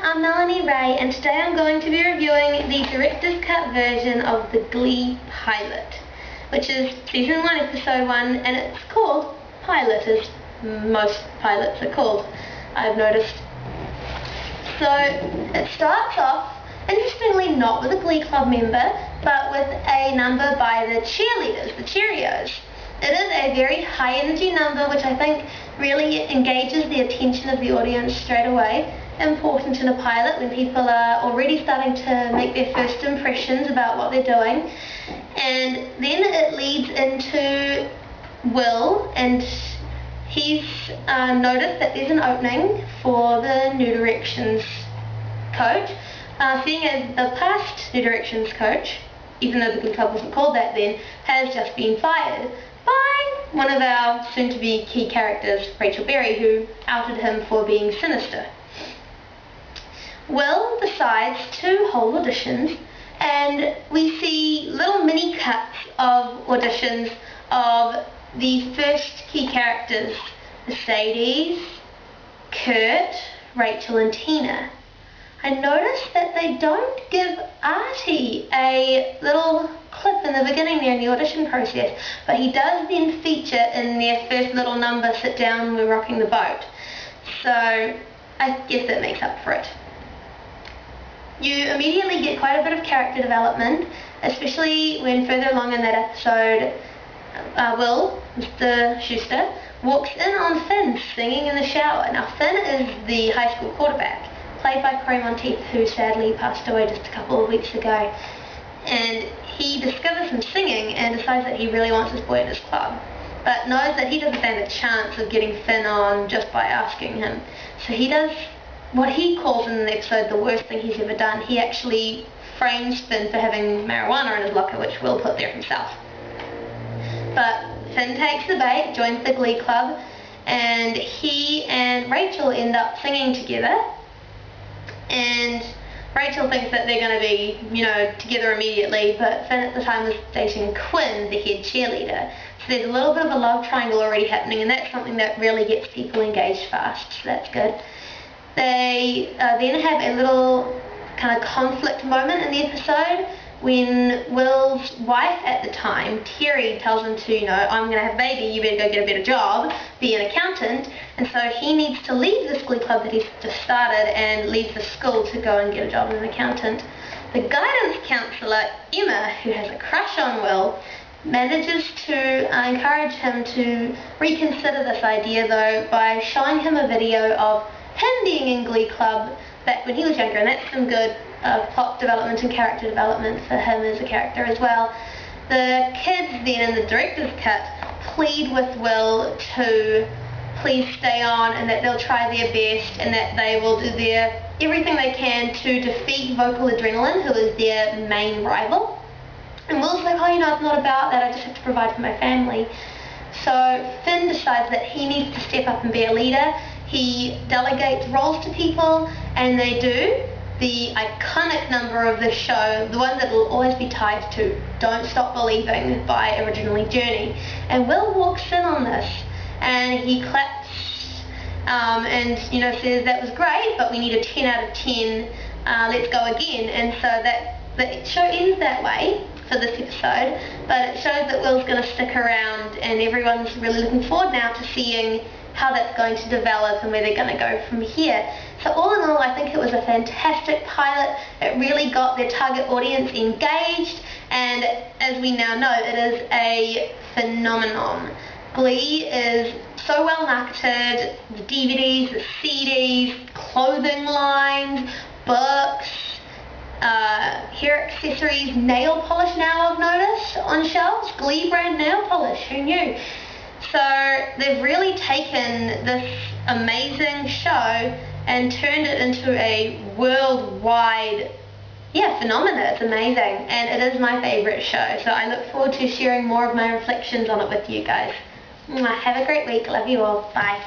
I'm Melanie Raye, and today I'm going to be reviewing the director's cut version of the Glee pilot, which is season 1, episode 1, and it's called Pilot, as most pilots are called, I've noticed. So it starts off, interestingly, not with a Glee Club member, but with a number by the cheerleaders, the Cheerios. It is a very high energy number, which I think really engages the attention of the audience straight away. Important in a pilot when people are already starting to make their first impressions about what they're doing. And then it leads into Will, and he's noticed that there's an opening for the New Directions coach, seeing as the past New Directions coach, even though the Glee Club wasn't called that then, has just been fired by one of our soon-to-be key characters, Rachel Berry, who outed him for being sinister. Will decides to hold auditions, and we see little mini cuts of auditions of the first key characters, Mercedes, Kurt, Rachel and Tina. I noticed that they don't give Artie a little clip in the beginning there in the audition process, but he does then feature in their first little number, Sit Down, We're Rocking the Boat. So I guess that makes up for it. You immediately get quite a bit of character development, especially when further along in that episode, Will, Mr. Schuster, walks in on Finn singing in the shower. Now Finn is the high school quarterback, played by Corey Monteith, who sadly passed away just a couple of weeks ago. And he discovers him singing and decides that he really wants this boy at his club, but knows that he doesn't stand a chance of getting Finn on just by asking him. So he does what he calls in the episode the worst thing he's ever done. He actually frames Finn for having marijuana in his locker, which Will put there himself. But Finn takes the bait, joins the Glee Club, and he and Rachel end up singing together. And Rachel thinks that they're going to be, together immediately, but Finn at the time was dating Quinn, the head cheerleader. So there's a little bit of a love triangle already happening, and that's something that really gets people engaged fast, so that's good. They then have a little kind of conflict moment in the episode when Will's wife at the time, Terry, tells him to, I'm going to have a baby, you better go get a better job, be an accountant. And so he needs to leave this Glee Club that he's just started and leave the school to go and get a job as an accountant. The guidance counsellor, Emma, who has a crush on Will, manages to encourage him to reconsider this idea, though, by showing him a video of him being in Glee Club back when he was younger, and that's some good plot development and character development for him as a character as well. The kids then, in the director's cut, plead with Will to please stay on and that they'll try their best and that they will do everything they can to defeat Vocal Adrenaline, who is their main rival. And Will's like, it's not about that, I just have to provide for my family. So Finn decides that he needs to step up and be a leader. He delegates roles to people, and they do the iconic number of the show, the one that will always be tied to Don't Stop Believing by Originally Journey. And Will walks in on this, and he claps and says, that was great, but we need a 10 out of 10, let's go again. And so the show ends that way for this episode, but it shows that Will's going to stick around, and everyone's really looking forward now to seeing how that's going to develop and where they're going to go from here. So all in all, I think it was a fantastic pilot. It really got their target audience engaged, and as we now know, it is a phenomenon. Glee is so well marketed, the DVDs, the CDs, clothing lines, books, hair accessories, nail polish now I've noticed on shelves, Glee brand nail polish, who knew? So they've really taken this amazing show and turned it into a worldwide phenomenon. It's amazing, and it is my favourite show, so I look forward to sharing more of my reflections on it with you guys. Have a great week. Love you all. Bye.